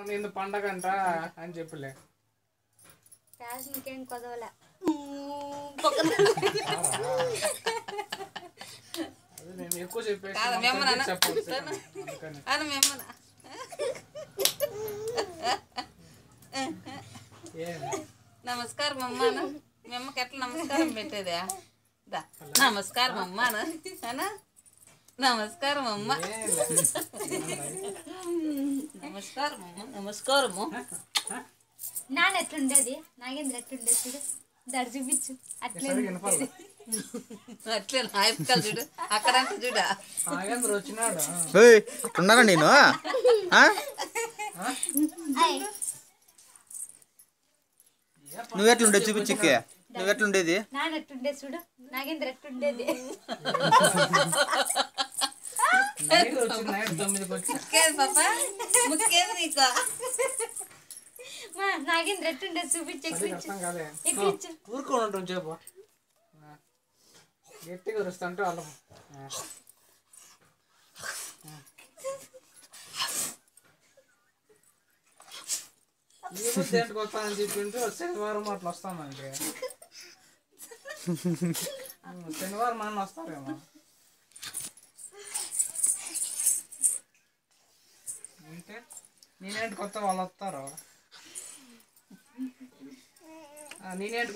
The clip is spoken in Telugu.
నిన్ను పండగంట అని చెప్పలే ఇంకేం కొదవలే నేను ఎక్కువ చెప్పేసి నమస్కారం అమ్మాను మీ అమ్మకి ఎట్లా నమస్కారం పెట్టేదా నమస్కారం అమ్మాను అనా నమస్కారం అమ్మ నమస్కారం అమ్మ నమస్కారము నాన్న ఎట్లుండేది నాగేంద్ర ఎట్లుండేది చూడు దడి చూపించు అట్లే అట్లే నాయపకాలు చూడు అక్కడంటే చూడా నాగేంద్ర వచ్చినాడు అట్లున్నారా నేను నువ్వెట్లుండే చూపించిక్కే నువ్వెట్లుండేది నాన్న ఎట్లుండేది చూడు నాగేంద్ర ఎట్లుండేది పాపా ముక్కేది నీకు నాగేంద్ర ఎట్లుండేది చూపించు ఊరుకోని ఉంటాం చెప్పు గట్టిగా వరుస్తుంటే వాళ్ళం దేంటికి వస్తానని చెప్పింటే శనివారం అట్లా వస్తామంటే శనివారం అన్న వస్తారేమో అంటే నేనేంటి కొత్త వాళ్ళు వస్తారు నేనేంటి